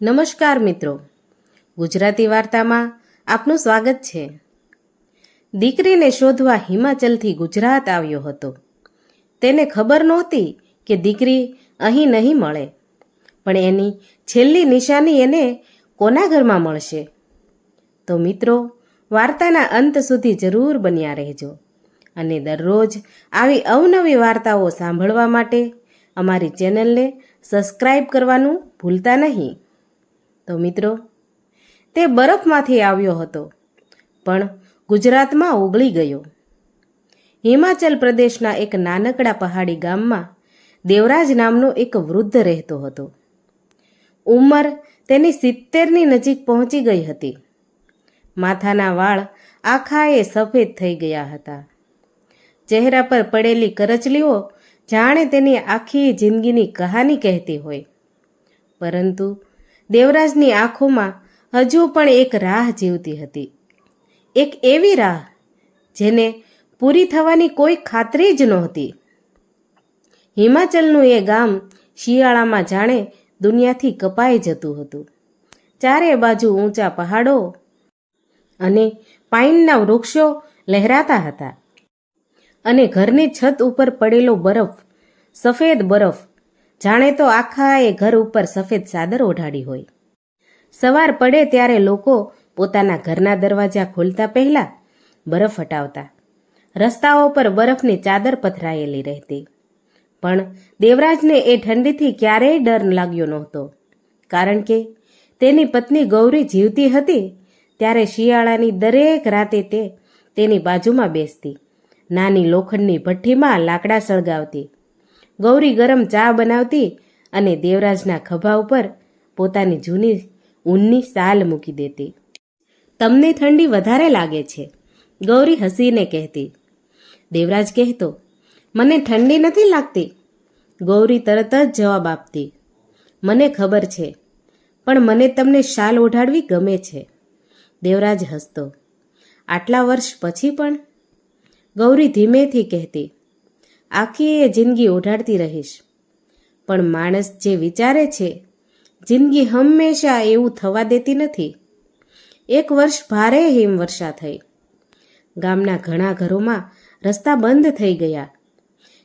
નમસ્કાર મિત્રો, ગુજરાતી વાર્તામાં આપનું સ્વાગત છે. દીકરીને શોધવા હિમાચલથી ગુજરાત આવ્યો હતો. તેને ખબર નહોતી કે દીકરી અહીં નહીં મળે, પણ એની છેલ્લી નિશાની એને કોના ઘરમાં મળશે. તો મિત્રો, વાર્તાના અંત સુધી જરૂર બન્યા રહેજો અને દરરોજ આવી અવનવી વાર્તાઓ સાંભળવા માટે અમારી ચેનલને સબસ્ક્રાઈબ કરવાનું ભૂલતા નહીં. તો મિત્રો, તે બરફમાંથી આવ્યો હતો પણ ગુજરાતમાં ઓગળી ગયો. હિમાચલ પ્રદેશના એક નાનકડા પહાડી ગામમાં દેવરાજ નામનો એક વૃદ્ધ રહેતો હતો. ઉંમર તેની 70ની નજીક પહોંચી ગઈ હતી. માથાના વાળ આખાએ સફેદ થઈ ગયા હતા. ચહેરા પર પડેલી કરચલીઓ જાણે તેની આખી જિંદગીની કહાની કહેતી હોય. પરંતુ દેવરાજની આંખોમાં હજુ પણ એક રાહ જીવતી હતી. એક એવી રાહ જેને પૂરી થવાની કોઈ ખાતરી જ નહોતી. હિમાચલનું એ ગામ શિયાળામાં જાણે દુનિયાથી કપાઈ જતું હતું. ચારે બાજુ ઊંચા પહાડો અને પાઇનના વૃક્ષો લહેરાતા હતા અને ઘરની છત ઉપર પડેલો બરફ, સફેદ બરફ, જાણે તો આખાએ ઘર ઉપર સફેદ ચાદર ઓઢાડી હોય. સવાર પડે ત્યારે લોકો પોતાના ઘરના દરવાજા ખોલતા પહેલા બરફ હટાવતા. રસ્તાઓ પર બરફની ચાદર પથરાયેલી રહેતી. પણ દેવરાજને એ ઠંડીથી ક્યારેય ડર લાગ્યો નહોતો, કારણ કે તેની પત્ની ગૌરી જીવતી હતી ત્યારે શિયાળાની દરેક રાતે તે તેની બાજુમાં બેસતી, નાની લોખંડની ભઠ્ઠીમાં લાકડા સળગાવતી. ગૌરી ગરમ ચા બનાવતી અને દેવરાજના ખભા ઉપર પોતાની જૂની ઊનની શાલ મૂકી દેતી. તમને ઠંડી વધારે લાગે છે, ગૌરી હસીને કહેતી. દેવરાજ કહેતો, મને ઠંડી નથી લાગતી. ગૌરી તરત જ જવાબ આપતી, મને ખબર છે, પણ મને તમને શાલ ઓઢાડવી ગમે છે. દેવરાજ હસતો, આટલા વર્ષ પછી પણ? ગૌરી ધીમેથી કહેતી, આખી એ જિંદગી ઓઢાડતી રહીશ. પણ માણસ જે વિચારે છે, જિંદગી હંમેશા એવું થવા દેતી નથી. એક વર્ષ ભારે હિમવર્ષા થઈ. ગામના ઘણા ઘરોમાં રસ્તા બંધ થઈ ગયા.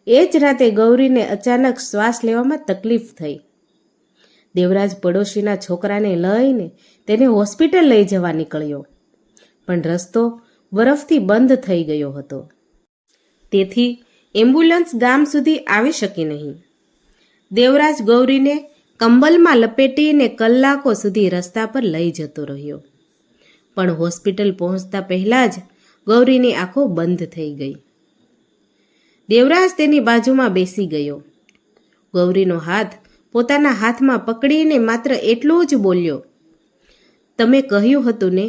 એ જ રાતે ગૌરીને અચાનક શ્વાસ લેવામાં તકલીફ થઈ. દેવરાજ પડોશીના છોકરાને લઈને તેને હોસ્પિટલ લઈ જવા નીકળ્યો, પણ રસ્તો બરફથી બંધ થઈ ગયો હતો. તેથી એમ્બ્યુલન્સ ગામ સુધી આવી શકી નહીં. દેવરાજ ગૌરીને કંબલમાં લપેટીને કલાકો સુધી રસ્તા પર લઈ જતો રહ્યો. પણ હોસ્પિટલ પહોંચતા પહેલા જ ગૌરીની આંખો બંધ થઈ ગઈ. દેવરાજ તેની બાજુમાં બેસી ગયો. ગૌરીનો હાથ પોતાના હાથમાં પકડીને માત્ર એટલું જ બોલ્યો, તમે કહ્યું હતું ને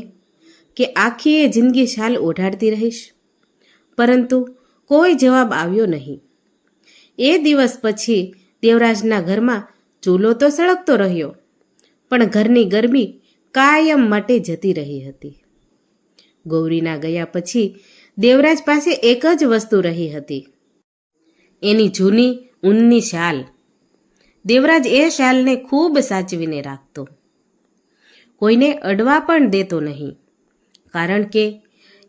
કે આખી એ જિંદગી શાલ ઓઢાડતી રહીશ. પરંતુ કોઈ જવાબ આવ્યો નહીં. એ દિવસ પછી દેવરાજના ઘરમાં ચૂલો તો સળગતો રહ્યો, પણ ઘરની ગરમી કાયમ માટે જતી રહી હતી. ગૌરીના ગયા પછી દેવરાજ પાસે એક જ વસ્તુ રહી હતી, એની જૂની ઊનની શાલ. દેવરાજ એ શાલને ખૂબ સાચવીને રાખતો. કોઈને અડવા પણ દેતો નહીં, કારણ કે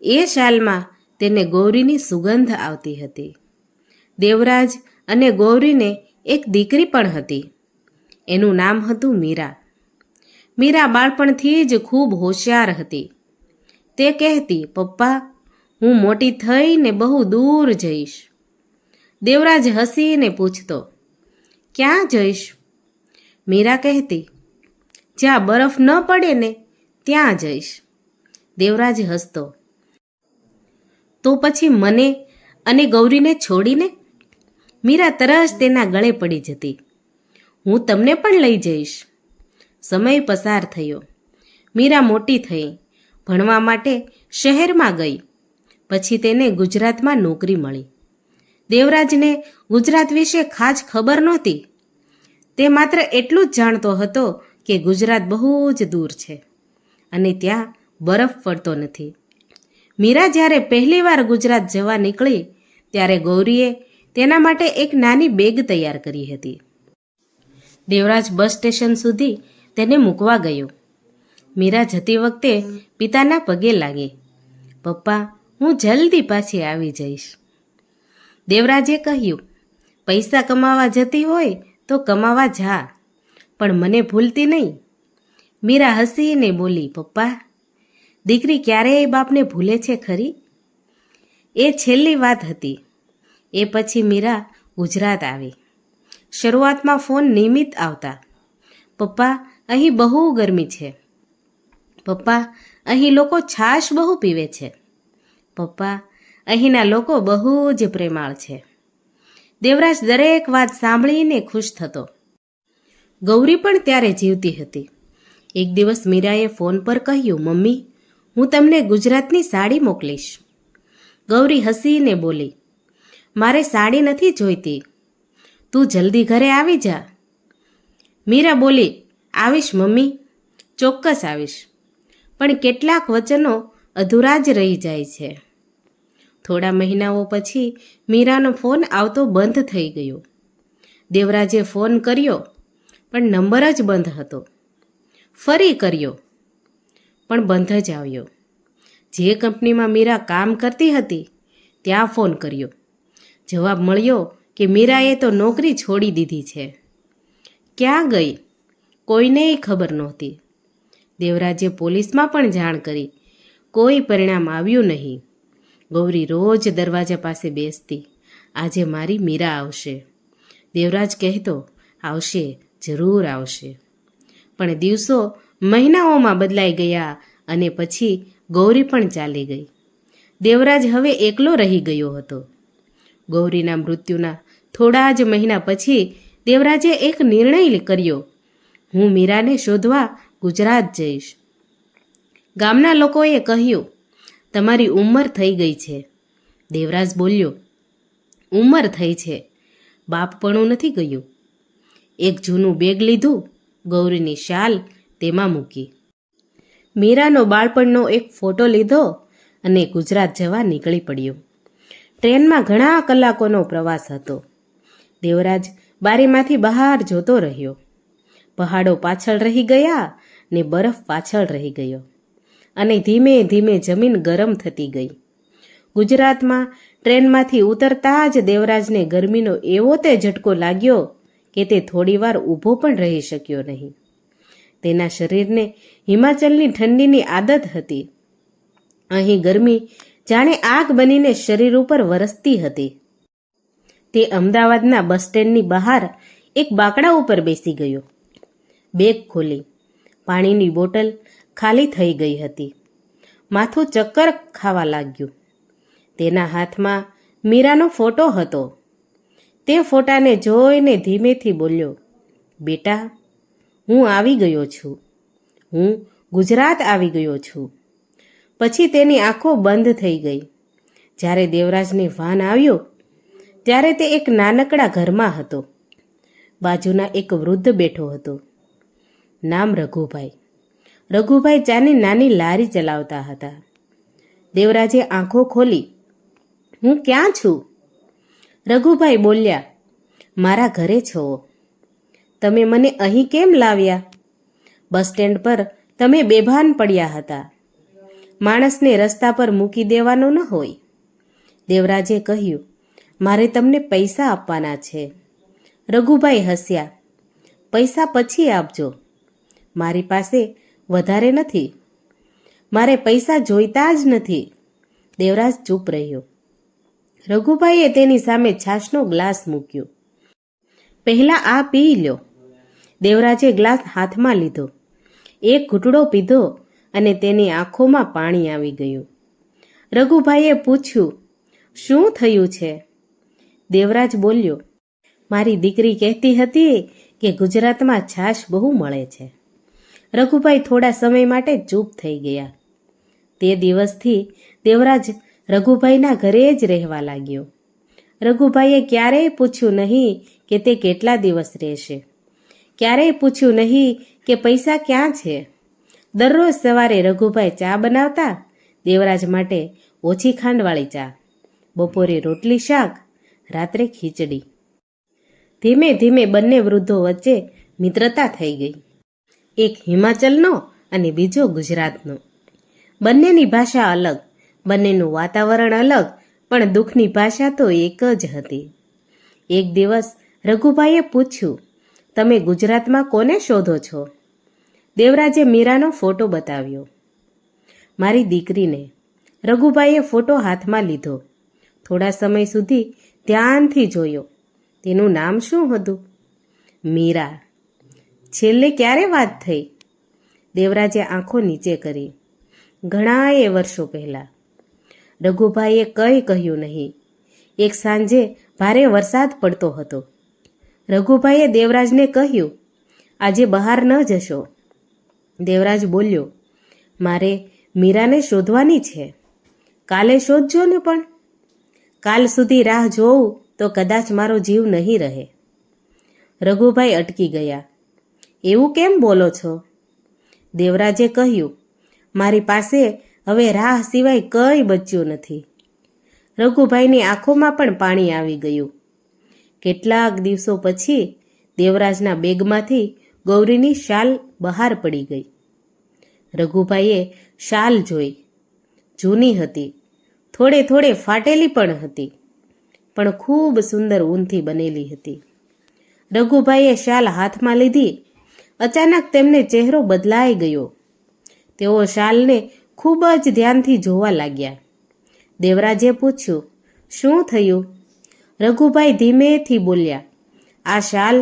એ શાલમાં તેને ગૌરીની સુગંધ આવતી હતી. દેવરાજ અને ગૌરીને એક દીકરી પણ હતી. એનું નામ હતું મીરા. મીરા બાળપણથી જ ખૂબ હોશિયાર હતી. તે કહેતી, પપ્પા, હું મોટી થઈને બહુ દૂર જઈશ. દેવરાજ હસીને પૂછતો, ક્યાં જઈશ? મીરા કહેતી, જ્યાં બરફ ન પડે ને ત્યાં જઈશ. દેવરાજ હસતો, તો પછી મને અને ગૌરીને છોડીને? મીરા તરસ તેના ગળે પડી જતી, હું તમને પણ લઈ જઈશ. સમય પસાર થયો. મીરા મોટી થઈ, ભણવા માટે શહેરમાં ગઈ. પછી તેને ગુજરાતમાં નોકરી મળી. દેવરાજને ગુજરાત વિશે ખાસ ખબર નહોતી. તે માત્ર એટલું જ જાણતો હતો કે ગુજરાત બહુ જ દૂર છે અને ત્યાં બરફ પડતો નથી. મીરા જ્યારે પહેલીવાર ગુજરાત જવા નીકળી ત્યારે ગૌરીએ તેના માટે એક નાની બેગ તૈયાર કરી હતી. દેવરાજ બસ સ્ટેશન સુધી તેને મૂકવા ગયો. મીરા જતી વખતે પિતાના પગે લાગી. પપ્પા, હું જલ્દી પાછી આવી જઈશ. દેવરાજે કહ્યું, પૈસા કમાવા જતી હોય તો કમાવા જા, પણ મને ભૂલતી નહીં. મીરા હસીને બોલી, પપ્પા, દીકરી ક્યારેય બાપને ભૂલે છે ખરી? એ છેલ્લી વાત હતી. એ પછી મીરા ગુજરાત આવી. શરૂઆતમાં ફોન નિયમિત આવતા. પપ્પા, અહીં બહુ ગરમી છે. પપ્પા, અહીં લોકો છાશ બહુ પીવે છે. પપ્પા, અહીંના લોકો બહુ જ પ્રેમાળ છે. દેવરાજ દરેક વાત સાંભળીને ખુશ થતો. ગૌરી પણ ત્યારે જીવતી હતી. એક દિવસ મીરાએ ફોન પર કહ્યું, મમ્મી, હું તમને ગુજરાતની સાડી મોકલીશ. ગૌરી હસીને બોલી, મારે સાડી નથી જોઈતી, તું જલ્દી ઘરે આવી જા. મીરા બોલી, આવીશ મમ્મી, ચોક્કસ આવીશ, પણ કેટલાક વચનો અધૂરા જ રહી જાય છે. થોડા મહિનાઓ પછી મીરાનો ફોન આવતો બંધ થઈ ગયો. દેવરાજે ફોન કર્યો, પણ નંબર જ બંધ હતો. ફરી કર્યો, પણ બંધ જ આવ્યો. જે કંપનીમાં મીરા કામ કરતી હતી ત્યાં ફોન કર્યો. જવાબ મળ્યો કે મીરાએ તો નોકરી છોડી દીધી છે. ક્યાં ગઈ કોઈનેય ખબર નહોતી. દેવરાજે પોલીસમાં પણ જાણ કરી, કોઈ પરિણામ આવ્યું નહીં. ગૌરી રોજ દરવાજા પાસે બેસતી, આજે મારી મીરા આવશે. દેવરાજ કહેતો, આવશે, જરૂર આવશે. પણ દિવસો મહિનાઓમાં બદલાઈ ગયા અને પછી ગૌરી પણ ચાલી ગઈ. દેવરાજ હવે એકલો રહી ગયો હતો. ગૌરીના મૃત્યુના થોડા જ મહિના પછી દેવરાજે એક નિર્ણય કર્યો, હું મીરાને શોધવા ગુજરાત જઈશ. ગામના લોકોએ કહ્યું, તમારી ઉંમર થઈ ગઈ છે. દેવરાજ બોલ્યો, ઉંમર થઈ છે, બાપપણું નથી ગયું. એક જૂનું બેગ લીધું, ગૌરીની શાલ તેમાં મૂકી. મીરાનો બાળપણનો એક ફોટો લીધો અને ગુજરાત જવા નીકળી પડ્યો. ટ્રેનમાં ઘણા કલાકોનો પ્રવાસ હતો. દેવરાજ બારીમાંથી બહાર જોતો રહ્યો. પહાડો પાછળ રહી ગયા ને બરફ પાછળ રહી ગયો, અને ધીમે ધીમે જમીન ગરમ થતી ગઈ. ગુજરાતમાં ટ્રેનમાંથી ઉતરતા જ દેવરાજને ગરમીનો એવો તે ઝટકો લાગ્યો કે તે થોડીવાર ઊભો પણ રહી શક્યો નહીં. તેના શરીરને હિમાચલની ઠંડીની આદત હતી. અહીં ગરમી જાણે આગ બનીને શરીર ઉપર વરસતી હતી. તે અમદાવાદના બસ સ્ટેન્ડની બહાર એક બાકડા ઉપર બેસી ગયો. બેગ ખોલી. પાણીની બોટલ ખાલી થઈ ગઈ હતી. માથું ચક્કર ખાવા લાગ્યું. તેના હાથમાં મીરાનો ફોટો હતો. તે ફોટાને જોઈને ધીમેથી બોલ્યો, બેટા, હું આવી ગયો છું. હું ગુજરાત આવી ગયો છું. પછી તેની આંખો બંધ થઈ ગઈ. જ્યારે દેવરાજને ભાન આવ્યું ત્યારે તે એક નાનકડા ઘરમાં હતો. બાજુના એક વૃદ્ધ બેઠો હતો. નામ રઘુભાઈ. રઘુભાઈ ચાની નાની લારી ચલાવતા હતા. દેવરાજે આંખો ખોલી. હું ક્યાં છું? રઘુભાઈ બોલ્યા, મારા ઘરે છો. તમે મને અહીં કેમ લાવ્યા? બસ સ્ટેન્ડ પર તમે બેભાન પડ્યા હતા. માણસને રસ્તા પર મૂકી દેવાનો ન હોય. દેવરાજે કહ્યું, મારે તમને પૈસા આપવાના છે. રઘુભાઈ હસ્યા. પૈસા પછી આપજો, મારી પાસે વધારે નથી. મારે પૈસા જોઈતા જ નથી. દેવરાજ ચૂપ રહ્યો. રઘુભાઈએ તેની સામે છાશનો ગ્લાસ મૂક્યો. પહેલા આ પી લ્યો. દેવરાજે ગ્લાસ હાથમાં લીધો. એક ઘૂંટડો પીધો અને તેની આંખોમાં પાણી આવી ગયું. રઘુભાઈએ પૂછ્યું, શું થયું છે? દેવરાજ બોલ્યો, મારી દીકરી કહેતી હતી કે ગુજરાતમાં છાશ બહુ મળે છે. રઘુભાઈ થોડા સમય માટે ચૂપ થઈ ગયા. તે દિવસથી દેવરાજ રઘુભાઈના ઘરે જ રહેવા લાગ્યો. રઘુભાઈએ ક્યારેય પૂછ્યું નહીં કે તે કેટલા દિવસ રહેશે. ક્યારેય પૂછ્યું નહીં કે પૈસા ક્યાં છે. દરરોજ સવારે રઘુભાઈ ચા બનાવતા, દેવરાજ માટે ઓછી ખાંડવાળી ચા. બપોરે રોટલી શાક, રાત્રે ખીચડી. ધીમે ધીમે બંને વૃદ્ધો વચ્ચે મિત્રતા થઈ ગઈ. એક હિમાચલનો અને બીજો ગુજરાતનો. બંનેની ભાષા અલગ, બંનેનું વાતાવરણ અલગ, પણ દુઃખની ભાષા તો એક જ હતી. એક દિવસ રઘુભાઈએ પૂછ્યું, તમે ગુજરાતમાં કોને શોધો છો? દેવરાજે મીરાનો ફોટો બતાવ્યો. મારી દીકરીને. રઘુભાઈએ ફોટો હાથમાં લીધો. થોડા સમય સુધી ધ્યાનથી જોયો. તેનું નામ શું હતું? મીરા. છેલ્લે ક્યારે વાત થઈ? દેવરાજે આંખો નીચે કરી. ઘણાએ વર્ષો પહેલાં. રઘુભાઈએ કંઈ કહ્યું નહીં. એક સાંજે ભારે વરસાદ પડતો હતો. રઘુભાઈએ દેવરાજને કહ્યું, આજે બહાર ન જશો. દેવરાજ બોલ્યો, મારે મીરાને શોધવાની છે. કાલે શોધજો ને પણ. કાલ સુધી રાહ જોઉં તો કદાચ મારો જીવ નહીં રહે. રઘુભાઈ અટકી ગયા. એવું કેમ બોલો છો? દેવરાજે કહ્યું, મારી પાસે હવે રાહ સિવાય કંઈ બચ્યું નથી. રઘુભાઈની આંખોમાં પણ પાણી આવી ગયું. કેટલાક દિવસો પછી દેવરાજના બેગમાંથી ગૌરીની શાલ બહાર પડી ગઈ. રઘુભાઈએ શાલ જોઈ. જૂની હતી, થોડે થોડે ફાટેલી પણ હતી, પણ ખૂબ સુંદર ઊનથી બનેલી હતી. રઘુભાઈએ શાલ હાથમાં લીધી. અચાનક તેમને ચહેરો બદલાઈ ગયો. તેઓ શાલને ખૂબ જ ધ્યાનથી જોવા લાગ્યા. દેવરાજે પૂછ્યું, શું થયું? રઘુભાઈ ધીમેથી બોલ્યા, આ શાલ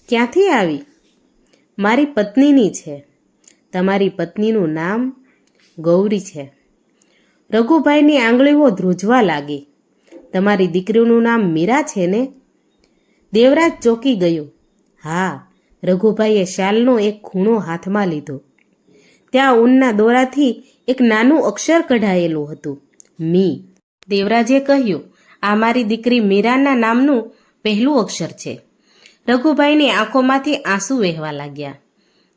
ક્યાંથી આવી? મારી પત્નીની છે. તમારી પત્નીનું નામ ગૌરી છે. રઘુભાઈની આંગળીઓ ધ્રુજવા લાગી. તમારી દીકરીનું નામ મીરા છે ને? દેવરાજ ચોંકી ગયો. હા. રઘુભાઈએ શાલનો એક ખૂણો હાથમાં લીધો. ત્યાં ઊનના દોરાથી એક નાનું અક્ષર કઢાયેલું હતું, મી. દેવરાજે કહ્યું, આ મારી દીકરી મીરાના નામનું પહેલું અક્ષર છે. રઘુભાઈની આંખોમાંથી આંસુ વહેવા લાગ્યા.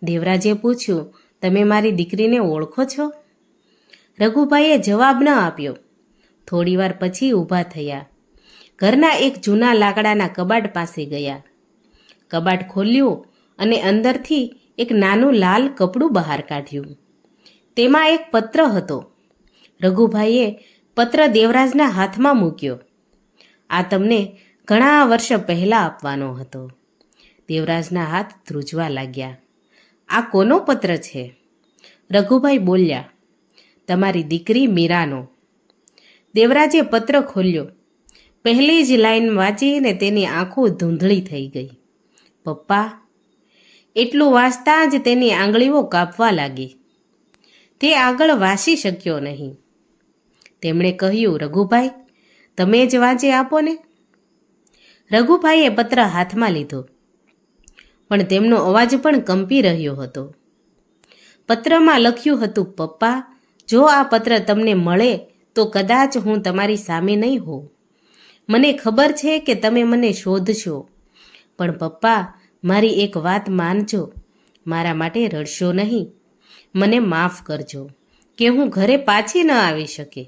દેવરાજે પૂછ્યું, તમે મારી દીકરીને ઓળખો છો? રઘુભાઈએ જવાબ ન આપ્યો. થોડીવાર પછી ઊભા થયા. ઘરના એક જૂના લાકડાના કબાટ પાસે ગયા. કબાટ ખોલ્યું અને અંદરથી એક નાનું લાલ કપડું બહાર કાઢ્યું. તેમાં એક પત્ર હતો. રઘુભાઈએ પત્ર દેવરાજના હાથમાં મૂક્યો. આ તમને ઘણા વર્ષ પહેલાં આપવાનો હતો. દેવરાજના હાથ ધ્રુજવા લાગ્યા. આ કોનો પત્ર છે? રઘુભાઈ બોલ્યા, તમારી દીકરી મીરાનો. દેવરાજે પત્ર ખોલ્યો. પહેલી જ લાઈન વાંચીને તેની આંખો ધૂંધળી થઈ ગઈ. પપ્પા. એટલું વાંચતા જ તેની આંગળીઓ કાપવા લાગી. તે આગળ વાંચી શક્યો નહીં. તેમણે કહ્યું, રઘુભાઈ, તમે જ વાંચી આપો ને. રઘુભાઈએ પત્ર હાથમાં લીધો, પણ તેમનો અવાજ પણ કંપી રહ્યો હતો. પત્રમાં લખ્યું હતું, પપ્પા, જો આ પત્ર તમને મળે તો કદાચ હું તમારી સામે નહીં હોઉં. મને ખબર છે કે તમે મને શોધશો, પણ પપ્પા, મારી એક વાત માનજો. મારા માટે રડશો નહીં. મને માફ કરજો કે હું ઘરે પાછી ન આવી શકે.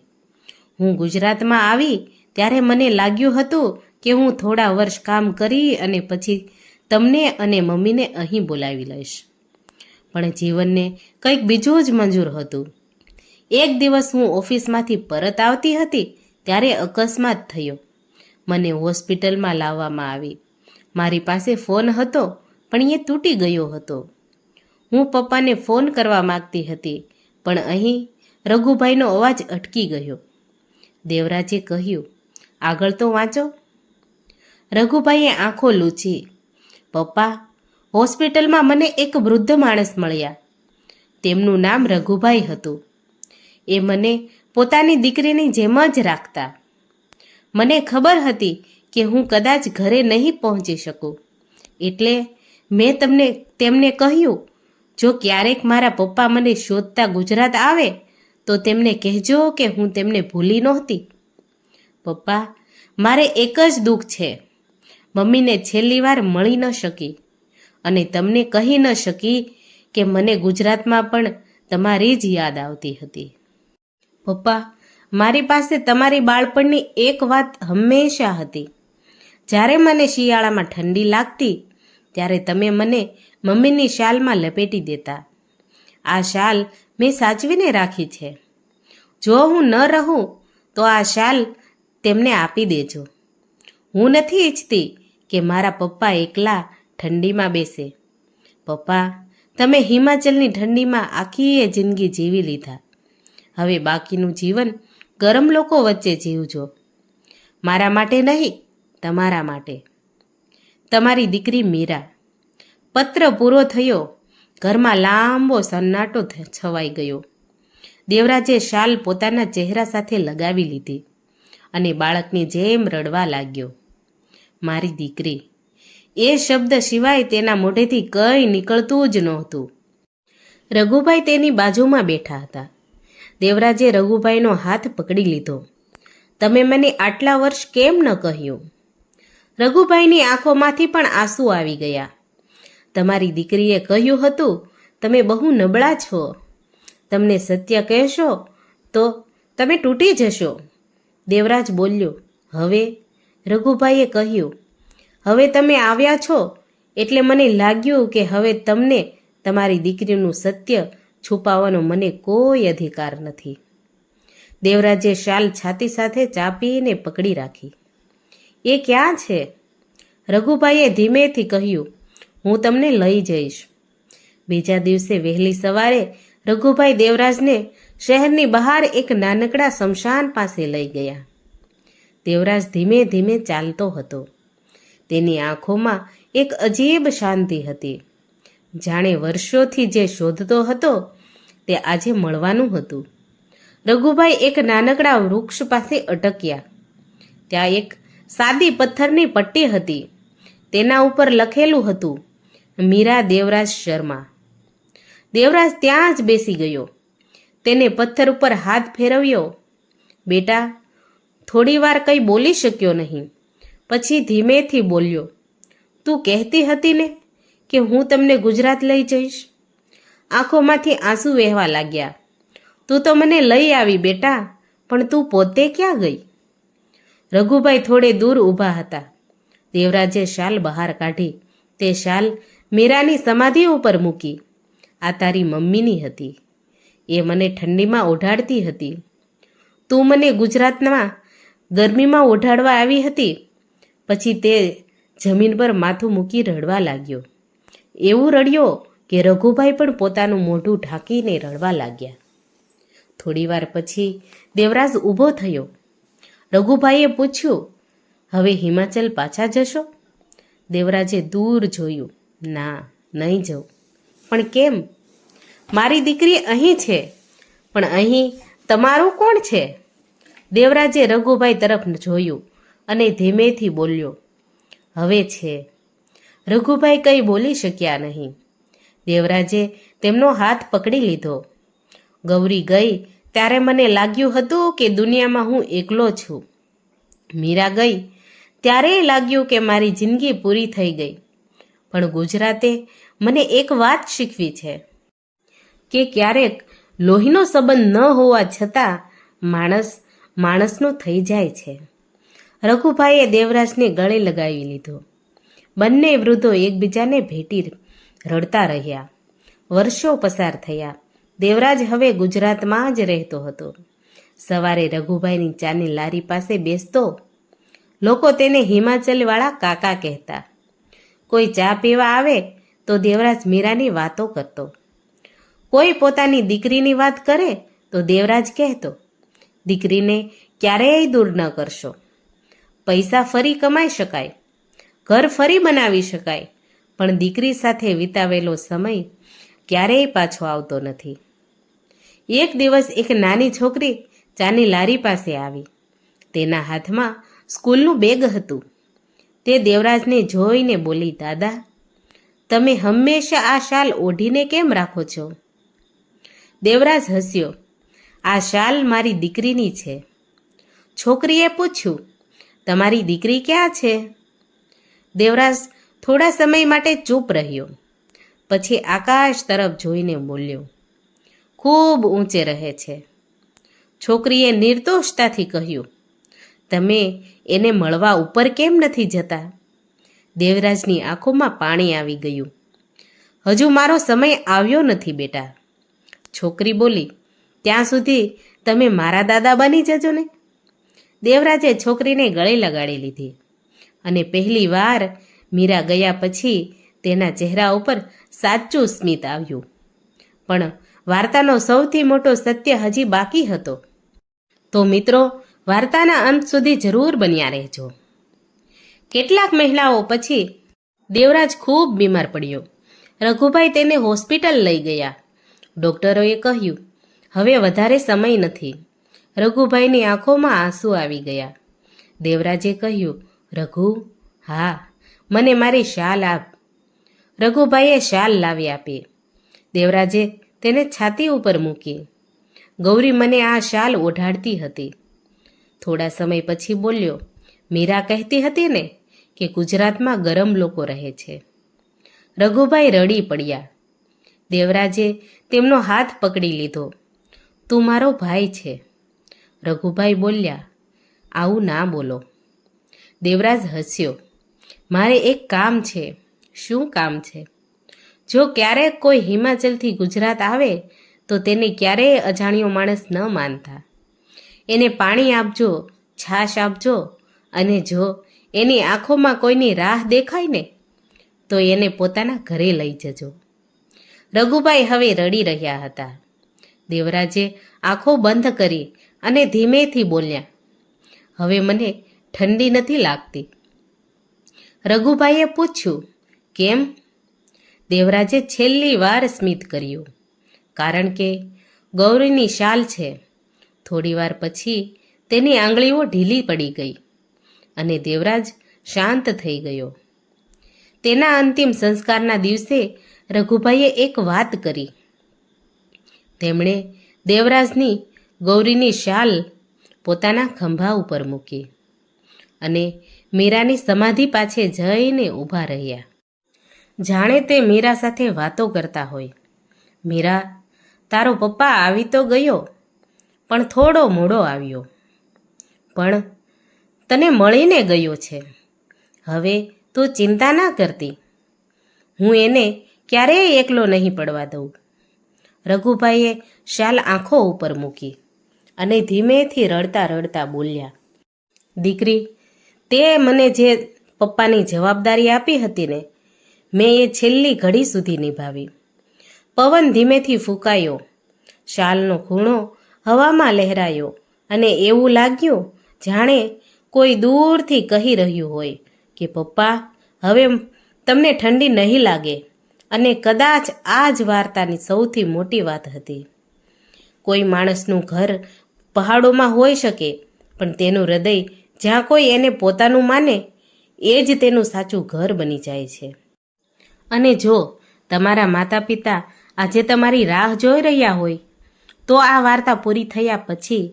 હું ગુજરાતમાં આવી ત્યારે મને લાગ્યું હતું કે હું થોડા વર્ષ કામ કરી અને પછી તમને અને મમ્મીને અહીં બોલાવી લઈશ. પણ જીવનને કંઈક બીજું જ મંજૂર હતું. એક દિવસ હું ઓફિસમાંથી પરત આવતી હતી ત્યારે અકસ્માત થયો. મને હોસ્પિટલમાં લાવવામાં આવી. મારી પાસે ફોન હતો પણ એ તૂટી ગયો હતો. હું પપ્પાને ફોન કરવા માંગતી હતી, પણ અહીં રઘુભાઈનો અવાજ અટકી ગયો. દેવરાજે કહ્યું, આગળ તો વાંચો. રઘુભાઈએ આંખો લૂછી. પપ્પા, હોસ્પિટલમાં મને એક વૃદ્ધ માણસ મળ્યા. તેમનું નામ રઘુભાઈ હતું. એ મને પોતાની દીકરીની જેમ જ રાખતા. મને ખબર હતી કે હું કદાચ ઘરે નહીં પહોંચી શકું, એટલે મેં તેમને કહ્યું, જો ક્યારેક મારા પપ્પા મને શોધતા ગુજરાત આવે તો તેમને કહેજો કે હું તેમને ભૂલી નહોતી. પપ્પા, મારે એક જ દુઃખ છે. મમ્મીને છેલ્લી વાર મળી ન શકી અને તમને કહી ન શકી કે મને ગુજરાતમાં પણ તમારી જ યાદ આવતી હતી. પપ્પા, મારી પાસે તમારી બાળપણની એક વાત હંમેશા હતી. જ્યારે મને શિયાળામાં ઠંડી લાગતી ત્યારે તમે મને મમ્મીની શાલમાં લપેટી દેતા. આ શાલ મેં સાચવીને રાખી છે. જો હું ન રહું તો આ શાલ તેમને આપી દેજો. હું નથી ઈચ્છતી કે મારા પપ્પા એકલા ઠંડીમાં બેસે. પપ્પા, તમે હિમાચલની ઠંડીમાં આખી જિંદગી જીવી લીધા. હવે બાકીનું જીવન ગરમ લોકો વચ્ચે જીવજો. મારા માટે નહીં, તમારા માટે. તમારી દીકરી મીરા. પત્ર પૂરો થયો. ઘરમાં લાંબો સન્નાટો છવાઈ ગયો. દેવરાજે શાલ પોતાના ચહેરા સાથે લગાવી લીધી અને બાળકની જેમ રડવા લાગ્યો. મારી દીકરી, એ શબ્દ સિવાય તેના મોઢેથી કંઈ નીકળતું જ નહોતું. રઘુભાઈ તેની બાજુમાં બેઠા હતા. દેવરાજે રઘુભાઈનો હાથ પકડી લીધો. તમે મને આટલા વર્ષ કેમ ન કહ્યું? રઘુભાઈની આંખોમાંથી પણ આંસુ આવી ગયા. તમારી દીકરીએ કહ્યું હતું, તમે બહુ નબળા છો. તમને સત્ય કહેશો તો તમે તૂટી જશો. દેવરાજ બોલ્યો. હવે? રઘુભાઈએ કહ્યું. હવે તમે આવ્યા છો એટલે મને લાગ્યું કે હવે તમને તમારી દીકરીનું સત્ય છુપાવવાનો મને કોઈ અધિકાર નથી. દેવરાજે શાલ છાતી સાથે ચાપીને પકડી રાખી. એ ક્યાં છે? રઘુભાઈએ ધીમેથી કહ્યું. હું તમને લઈ જઈશ. બીજા દિવસે વહેલી સવારે રઘુભાઈ દેવરાજને શહેરની બહાર એક નાનકડા સ્મશાન પાસે લઈ ગયા. દેવરાજ ધીમે ધીમે ચાલતો હતો. તેની આંખોમાં એક અજીબ શાંતિ હતી. જાણે વર્ષોથી જે શોધતો હતો તે આજે મળવાનું હતું. રઘુભાઈ એક નાનકડા વૃક્ષ પાસે અટક્યા. ત્યાં એક સાદી પથ્થરની પટ્ટી હતી. તેના ઉપર લખેલું હતું, મીરા દેવરાજ શર્મા. દેવરાજ ત્યાં જ બેસી ગયો. તેને પથ્થર ઉપર હાથ ફેરવ્યો. બેટા, થોડી વાર કંઈ બોલી શક્યો નહીં. પછી ધીમેથી બોલ્યો. તું કહેતી હતી ને કે હું તમને ગુજરાત લઈ જઈશ. આંખોમાંથી આંસુ વહેવા લાગ્યા. તું તો મને લઈ આવી બેટા, પણ તું પોતે ક્યાં ગઈ? રઘુભાઈ થોડે દૂર ઊભા હતા. દેવરાજે શાલ બહાર કાઢી. તે શાલ મીરાની સમાધિ ઉપર મૂકી. આ તારી મમ્મીની હતી. એ મને ઠંડીમાં ઓઢાડતી હતી. તું મને ગુજરાતમાં ગરમીમાં ઓઢાડવા આવી હતી. પછી તે જમીન પર માથું મૂકી રડવા લાગ્યો. એવું રડ્યો કે રઘુભાઈ પણ પોતાનું મોઢું ઢાંકીને રડવા લાગ્યા. થોડીવાર પછી દેવરાજ ઊભો થયો. રઘુભાઈએ પૂછ્યું, હવે હિમાચલ પાછા જશો? દેવરાજે દૂર જોયું. ના, નહીં જવું. પણ કેમ? મારી દીકરી અહીં છે, પણ અહીં તમારું કોણ છે? દેવરાજે રઘુભાઈ તરફ જોયું અને ધીમેથી બોલ્યો, હવે છે. રઘુભાઈ કંઈ બોલી શક્યા નહીં. દેવરાજે તેમનો હાથ પકડી લીધો. ગૌરી ગઈ ત્યારે મને લાગ્યું હતું કે દુનિયામાં હું એકલો છું. મીરા ગઈ ત્યારે લાગ્યું કે મારી જિંદગી પૂરી થઈ ગઈ. પણ ગુજરાતે મને એક વાત શીખવી છે કે ક્યારેક લોહીનો સંબંધ ન હોવા છતાં માણસનો થઈ જાય છે. રઘુભાઈએ દેવરાજને ગળે લગાવી લીધો. બંને વૃદ્ધો એકબીજાને ભેટી રડતા રહ્યા. વર્ષો પસાર થયા. દેવરાજ હવે ગુજરાતમાં જ રહેતો હતો. સવારે રઘુભાઈની ચાની લારી પાસે બેસતો. લોકો તેને હિમાચલવાળા કાકા કહેતા. કોઈ ચા પીવા આવે તો દેવરાજ મીરાની વાતો કરતો. કોઈ પોતાની દીકરીની વાત કરે તો દેવરાજ કહેતો, દીકરીને ક્યારેય દૂર ન કરશો. પૈસા ફરી કમાઈ શકાય, ઘર ફરી બનાવી શકાય, પણ દીકરી સાથે વિતાવેલો સમય ક્યારેય પાછો આવતો નથી. એક દિવસ એક નાની છોકરી ચાની લારી પાસે આવી. તેના હાથમાં સ્કૂલનું બેગ હતું. તે દેવરાજને જોઈને બોલી, દાદા, તમે હંમેશા આ શાલ ઓઢીને કેમ રાખો છો? દેવરાજ હસ્યો. આ શાલ મારી દીકરીની છે. છોકરીએ પૂછ્યું, તમારી દીકરી ક્યાં છે? દેવરાજ થોડા સમય માટે ચૂપ રહ્યો. પછી આકાશ તરફ જોઈને બોલ્યો, ખૂબ ઊંચે રહે છે. છોકરીએ નિર્દોષતાથી કહ્યું, તમે એને મળવા ઉપર કેમ નથી જતા? દેવરાજની આંખોમાં પાણી આવી ગયું. હજુ મારો સમય આવ્યો નથી બેટા, છોકરી બોલી. ત્યાં સુધી તમે મારા દાદા બની જજો ને. દેવરાજે છોકરીને ગળે લગાડી લીધી અને પહેલી વાર મીરા ગયા પછી તેના ચહેરા ઉપર સાચું સ્મિત આવ્યું. પણ વાર્તાનો સૌથી મોટો સત્ય હજી બાકી હતો. તો મિત્રો, વાર્તાના અંત સુધી જરૂર બન્યા રહેજો. કેટલાક મહિનાઓ પછી દેવરાજ ખૂબ બીમાર પડ્યો. રઘુભાઈ તેને હોસ્પિટલ લઈ ગયા. ડોક્ટરોએ કહ્યું, હવે વધારે સમય નથી. રઘુભાઈની આંખોમાં આંસુ આવી ગયા. દેવરાજે કહ્યું, રઘુ, હા, મને મારી શાલ આપ. રઘુભાઈએ શાલ લાવી આપી. દેવરાજે તેને છાતી ઉપર મૂકી. ગૌરી મને આ શાલ ઓઢાડતી હતી. થોડા સમય પછી બોલ્યો, મીરા કહેતી હતી ને કે ગુજરાતમાં ગરમ લોકો રહે છે. રઘુભાઈ રડી પડ્યા. દેવરાજે તેમનો હાથ પકડી લીધો. તું મારો ભાઈ છે. રઘુભાઈ બોલ્યા, આવું ના બોલો. દેવરાજ હસ્યો. મારે એક કામ છે. શું કામ છે? જો ક્યારેક કોઈ હિમાચલથી ગુજરાત આવે તો તેને ક્યારેય અજાણ્યો માણસ ન માનતા. એને પાણી આપજો, છાશ આપજો, અને જો એની આંખોમાં કોઈની રાહ દેખાય ને તો એને પોતાના ઘરે લઈ જજો. રઘુભાઈ હવે રડી રહ્યા હતા. દેવરાજે આંખો બંધ કરી અને ધીમેથી બોલ્યા, હવે મને ઠંડી નથી લાગતી. રઘુભાઈએ પૂછ્યું, કેમ? દેવરાજે છેલ્લી વાર સ્મિત કર્યું. કારણ કે ગૌરીની શાલ છે. થોડીવાર પછી તેની આંગળીઓ ઢીલી પડી ગઈ અને દેવરાજ શાંત થઈ ગયો. તેના અંતિમ સંસ્કારના દિવસે રઘુભાઈએ એક વાત કરી. તેમણે દેવરાજની ગૌરીની શાલ પોતાના ખંભા ઉપર મૂકી અને મીરાની સમાધિ પાસે જઈને ઊભા રહ્યા. જાણે તે મીરા સાથે વાતો કરતા હોય. મીરા, તારો પપ્પા આવી તો ગયો, પણ થોડો મોડો આવ્યો, પણ તને મળીને ગયો છે. હવે તું ચિંતા ના કરતી. હું એને ક્યારેય એકલો નહીં પડવા દઉં. રઘુભાઈએ શાલ આંખો ઉપર મૂકી અને ધીમેથી રડતા રડતા બોલ્યા, દીકરી, તે મને જે પપ્પાની જવાબદારી આપી હતી ને, મેં એ છેલ્લી ઘડી સુધી નિભાવી. પવન ધીમેથી ફૂંકાયો. શાલનો ખૂણો હવામાં લહેરાયો અને એવું લાગ્યું જાણે કોઈ દૂરથી કહી રહ્યું હોય કે પપ્પા, હવે તમને ઠંડી નહીં લાગે. અને કદાચ આ જ વાર્તાની સૌથી મોટી વાત હતી. કોઈ માણસનું ઘર પહાડોમાં હોઈ શકે, પણ તેનું હૃદય જ્યાં કોઈ એને પોતાનું માને એ જ તેનું સાચું ઘર બની જાય છે. અને જો તમારા માતા પિતા આજે તમારી રાહ જોઈ રહ્યા હોય તો આ વાર્તા પૂરી થયા પછી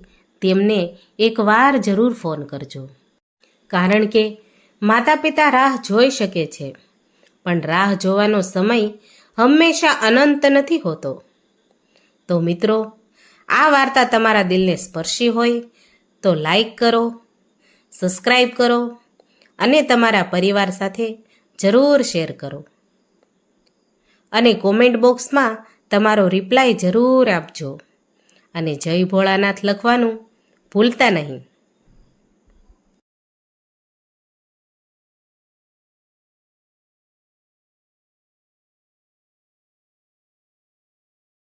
તેમને એકવાર જરૂર ફોન કરજો. કારણ કે માતા પિતા રાહ જોઈ શકે છે, પણ રાહ જોવાનો સમય હંમેશા અનંત નથી હોતો. તો મિત્રો, આ વાર્તા તમારા દિલને સ્પર્શી હોય તો લાઈક કરો, સબસ્ક્રાઈબ કરો અને તમારા પરિવાર સાથે જરૂર શેર કરો. અને કોમેન્ટ બોક્સમાં તમારો રિપ્લાય જરૂર આપજો. અને જય ભોળાનાથ લખવાનું ભૂલતા નહીં.